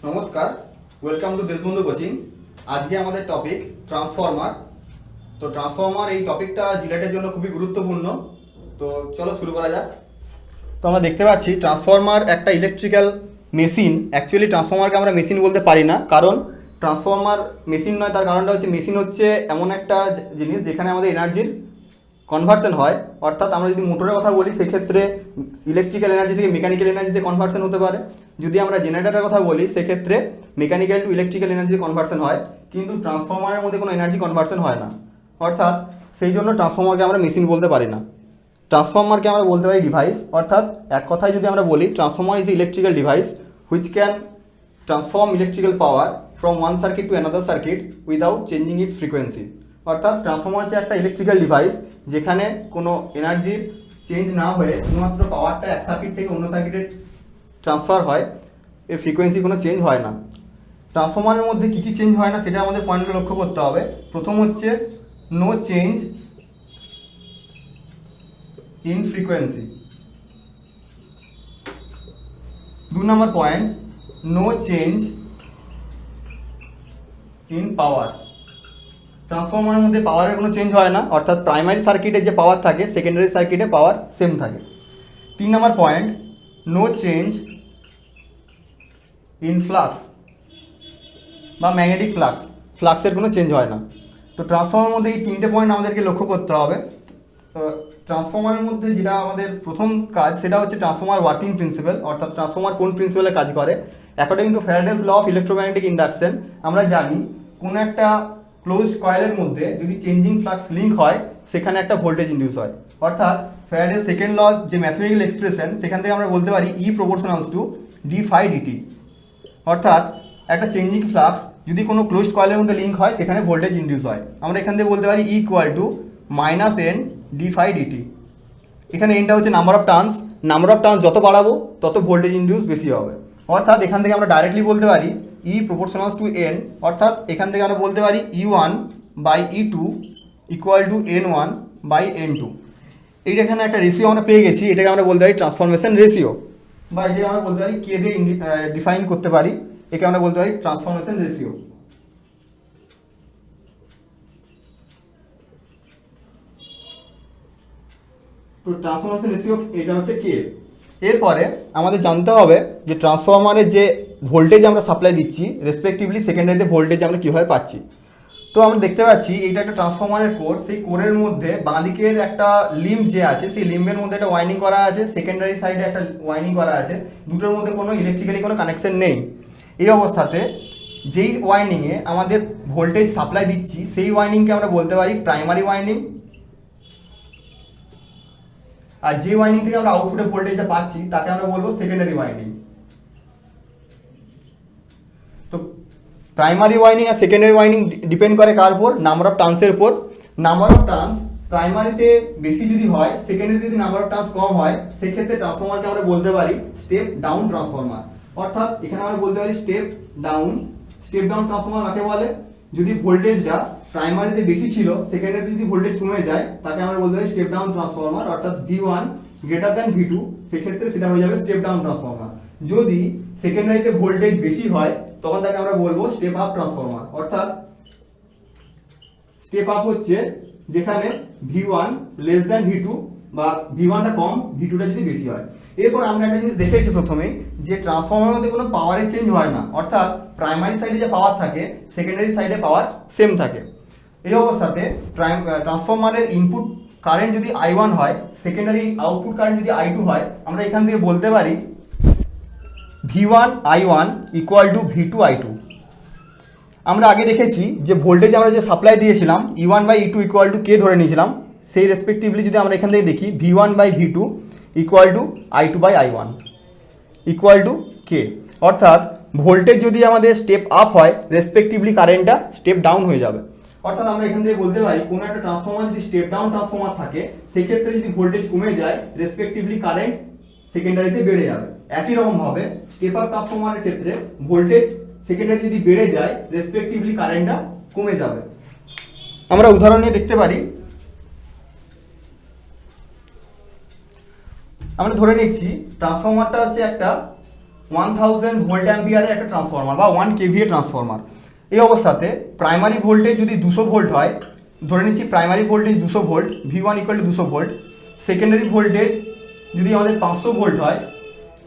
নমস্কার, welcome to Deshbandhu coaching. আজকে আমাদের টপিক ট্রান্সফরমার। তো ট্রান্সফরমার এই টপিকটা জিলেটের জন্য খুবই গুরুত্বপূর্ণ। তো চলো শুরু করা যাক। তো আমরা দেখতে পাচ্ছি ট্রান্সফরমার একটা ইলেকট্রিক্যাল মেশিন। অ্যাকচুয়ালি ট্রান্সফরমারকে আমরা মেশিন বলতে পারি না, কারণ ট্রান্সফরমার মেশিন নয়। তার কারণটা হচ্ছে মেশিন হচ্ছে এমন একটা জিনিস যেখানে আমাদের এনার্জির কনভার্সন হয়। অর্থাৎ আমরা যদি মোটরের কথা বলি সেক্ষেত্রে ইলেকট্রিক্যাল এনার্জি থেকে মেকানিক্যাল এনার্জিতে কনভার্সন হতে পারে। যদি আমরা জেনারেটরের কথা বলি সেক্ষেত্রে মেকানিক্যাল টু ইলেকট্রিক্যাল এনার্জিতে কনভার্সন হয়, কিন্তু ট্রান্সফরমারের মধ্যে কোনো এনার্জি কনভার্সন হয় না। অর্থাৎ সেই জন্য ট্রান্সফরমারকে আমরা মেশিন বলতে পারি না। ট্রান্সফরমারকে আমরা বলতে পারি ডিভাইস। অর্থাৎ এক কথায় যদি আমরা বলি, transformer is electrical device which can transform electrical power from one circuit to another circuit without changing it's frequency. অর্থাৎ ট্রান্সফরমার হচ্ছে একটা ইলেকট্রিক্যাল ডিভাইস যেখানে কোনো এনার্জির চেঞ্জ না হয়ে শুধুমাত্র পাওয়ারটা এক সার্কিট থেকে অন্য সার্কিটে ট্রান্সফার হয়, এর ফ্রিকোয়েন্সি কোনো চেঞ্জ হয় না। ট্রান্সফরমারের মধ্যে কী কী চেঞ্জ হয় না সেটা আমাদের পয়েন্টগুলো লক্ষ্য করতে হবে। প্রথম হচ্ছে নো চেঞ্জ ইন ফ্রিকোয়েন্সি। 2 নম্বর point, no change in power. ট্রান্সফরমারের মধ্যে পাওয়ারের কোনো চেঞ্জ হয় না, অর্থাৎ প্রাইমারি সার্কিটে যে পাওয়ার থাকে সেকেন্ডারি সার্কিটে পাওয়ার সেম থাকে। 3 number point, no change in flux বা ম্যাগনেটিক ফ্লাক্স। ফ্লাক্সের কোনো চেঞ্জ হয় না। তো ট্রান্সফরমারের মধ্যে এই 3টে পয়েন্ট আমাদেরকে লক্ষ্য করতে হবে। তো ট্রান্সফরমারের মধ্যে যেটা আমাদের প্রথম কাজ সেটা হচ্ছে ট্রান্সফরমার ওয়ার্কিং প্রিন্সিপাল। অর্থাৎ ট্রান্সফরমার কোন প্রিন্সিপালে কাজ করে। According to Faraday's law of electromagnetic induction আমরা জানি কোনো একটা ক্লোজড কয়েলের মধ্যে যদি চেঞ্জিং ফ্লাক্স লিঙ্ক হয় সেখানে একটা ভোল্টেজ ইন্ডিউস হয়। অর্থাৎ ফ্যারাডেজ সেকেন্ড ল যে ম্যাথমেটিক্যাল এক্সপ্রেশন সেখান থেকে আমরা বলতে পারি ই proportionals two D phi DT. অর্থাৎ একটা চেঞ্জিং ফ্লাক্স যদি কোনো ক্লোজড কয়েলের মধ্যে লিঙ্ক হয় সেখানে ভোল্টেজ ইন্ডিউস হয়। আমরা এখান থেকে বলতে পারি equal to minus N D phi DT. এখানে এনটা হচ্ছে number of turns. Number of turns যত বাড়াবো তত ভোল্টেজ ইন্ডিউস বেশি হবে। অর্থাৎ এখান থেকে আমরা ডাইরেক্টলি বলতে পারি ই প্রপোর্শনালস টু এন। অর্থাৎ এখান থেকে আমরা বলতে পারি E1 by E2 equal to N1 by N2। এইটা এখানে একটা রেশিও আমরা পেয়ে গেছি, এটাকে আমরা বলতে পারি ট্রান্সফরমেশন রেশিও, বা এটাকে আমরা বলতে পারি কে দিয়ে ডিফাইন করতে পারি। একে আমরা বলতে পারি ট্রান্সফরমেশন রেশিও। তো ট্রান্সফরমেশন রেশিও এটা হচ্ছে কে। এরপরে আমাদের জানতে হবে যে ট্রান্সফরমারের যে ভোল্টেজ আমরা সাপ্লাই দিচ্ছি রেসপেক্টিভলি সেকেন্ডারিতে ভোল্টেজ আমরা কীভাবে পাচ্ছি। তো আমরা দেখতে পাচ্ছি এইটা একটা ট্রান্সফরমারের কোর। সেই কোরের মধ্যে বাঁদিকের একটা লিম্ব যে আছে সেই লিম্বের মধ্যে একটা ওয়াইন্ডিং করা আছে, সেকেন্ডারি সাইডে একটা ওয়াইন্ডিং করা আছে। দুটোর মধ্যে কোনো ইলেকট্রিক্যালি কোনো কানেকশন নেই। এই অবস্থাতে যেই ওয়াইন্ডিংয়ে আমাদের ভোল্টেজ সাপ্লাই দিচ্ছি সেই ওয়াইন্ডিংকে আমরা বলতে পারি প্রাইমারি ওয়াইন্ডিং। আর যে ওয়াইন্ডিং থেকে আমরা আউটপুটে ভোল্টেজটা পাচ্ছি তাকে আমরা বলবো সেকেন্ডারি ওয়াইন্ডিং। তো প্রাইমারি ওয়াইন্ডিং আর সেকেন্ডারি ওয়াইন্ডিং ডিপেন্ড করে কার উপর? নাম্বার অফ টার্নসের উপর। নাম্বার অফ টার্নস প্রাইমারিতে বেশি যদি হয়, সেকেন্ডারিতে যদি নাম্বার অফ টার্নস কম হয়, সেক্ষেত্রে ট্রান্সফরমারকে আমরা বলতে পারি স্টেপ ডাউন ট্রান্সফরমার। অর্থাৎ এখানে আমরা বলতে পারি step down. Step down transformer কাকে বলে? যদি ভোল্টেজটা প্রাইমারিতে বেশি ছিল, সেকেন্ডারিতে যদি ভোল্টেজ কমে যায় তাকে আমরা বলতে পারি স্টেপ ডাউন ট্রান্সফরমার। অর্থাৎ V1 গ্রেটার দ্যান V2, সেক্ষেত্রে সেটা হয়ে যাবে স্টেপ ডাউন ট্রান্সফরমার। যদি সেকেন্ডারিতে ভোল্টেজ বেশি হয় তখন তাকে আমরা বলবো স্টেপ আপ ট্রান্সফরমার। অর্থাৎ স্টেপ আপ হচ্ছে যেখানে V1 লেস দ্যান V2 বা V1টা কম, V2টা যদি বেশি হয়। এরপর আমরা একটা জিনিস দেখেছি প্রথমেই যে ট্রান্সফরমারের মধ্যে কোনো পাওয়ারের চেঞ্জ হয় না। অর্থাৎ প্রাইমারি সাইডে যে পাওয়ার থাকে সেকেন্ডারি সাইডে পাওয়ার সেম থাকে। এই অবস্থাতে ট্রান্সফরমারের ইনপুট কারেন্ট যদি I1 হয়, সেকেন্ডারি আউটপুট কারেন্ট যদি I2 হয়, আমরা এখান থেকে বলতে পারি V1 I1 equal two V2 I2। আমরা আগে দেখেছি যে ভোল্টেজ আমরা যে সাপ্লাই দিয়েছিলাম E1 by E2 equal to কে ধরে নিয়েছিলাম, সেই রেসপেক্টিভলি যদি আমরা এখান থেকে দেখি V1 by V2 equal to I2 by I1 equal to K. অর্থাৎ ভোল্টেজ যদি আমাদের স্টেপ আপ হয় রেসপেক্টিভলি কারেন্টটা স্টেপ ডাউন হয়ে যাবে। অর্থাৎ আমরা এখান থেকে বলতে পারি কোনো একটা ট্রান্সফরমার যদি স্টেপ ডাউন ট্রান্সফরমার থাকে সেক্ষেত্রে যদি ভোল্টেজ কমে যায় রেসপেক্টিভলি কারেন্ট সেকেন্ডারিতে বেড়ে যাবে। একই রকমভাবে স্টেপ আপ ট্রান্সফরমারের ক্ষেত্রে ভোল্টেজ সেকেন্ডারি যদি বেড়ে যায় রেসপেক্টিভলি কারেন্টটা কমে যাবে। আমরা উদাহরণ নিয়ে দেখতে পারি। আমরা ধরে নিচ্ছি ট্রান্সফরমারটা হচ্ছে একটা 1000 ভোল্ট অ্যাম্পিয়ারের একটা ট্রান্সফরমার বা 1 কেভিএ ট্রান্সফরমার। এই অবস্থাতে প্রাইমারি ভোল্টেজ যদি 200 ভোল্ট হয়, ধরে নিচ্ছি primary voltage 200 volt, V1 = 200 volt, secondary voltage যদি আমাদের 500 ভোল্ট হয়,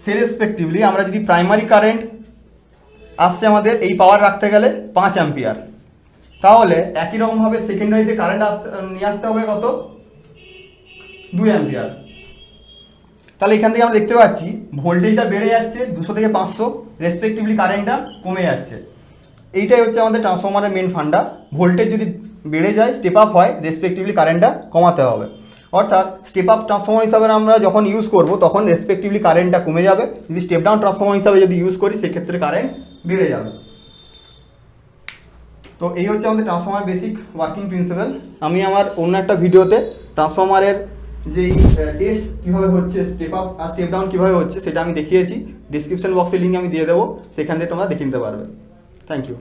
সে রেসপেক্টিভলি আমরা যদি প্রাইমারি কারেন্ট আসছে আমাদের এই পাওয়ার রাখতে গেলে 5 অ্যাম্পিয়ার, তাহলে একই রকমভাবে সেকেন্ডারিতে কারেন্ট নিয়ে আসতে হবে কত, 2 অ্যাম্পিয়ার। তাহলে এখান থেকে আমরা দেখতে পাচ্ছি ভোল্টেজটা বেড়ে যাচ্ছে 200 থেকে 500, রেসপেক্টিভলি কারেন্টটা কমে যাচ্ছে। এইটাই হচ্ছে আমাদের ট্রান্সফরমারের মেন ফান্ডা। ভোল্টেজ যদি বেড়ে যায়, স্টেপ আপ হয়, রেসপেক্টিভলি কারেন্টটা কমাতে হবে। অর্থাৎ স্টেপ আপ ট্রান্সফরমার হিসাবে আমরা যখন ইউজ করব তখন রেসপেক্টিভলি কারেন্টটা কমে যাবে, যদি স্টেপ ডাউন ট্রান্সফরমার হিসাবে যদি ইউজ করি সেক্ষেত্রে কারেন্ট বেড়ে যাবে। তো এই হচ্ছে আমাদের ট্রান্সফরমার বেসিক ওয়ার্কিং প্রিন্সিপাল। আমি আমার অন্য একটা ভিডিওতে ট্রান্সফরমারের যেই টেস্ট কীভাবে হচ্ছে, স্টেপ আপ আর স্টেপ ডাউন কীভাবে হচ্ছে সেটা আমি দেখিয়েছি। ডিসক্রিপশন বক্সে লিঙ্ক আমি দিয়ে দেবো, সেখান থেকে তোমরা দেখে নিতে পারবে। Thank you.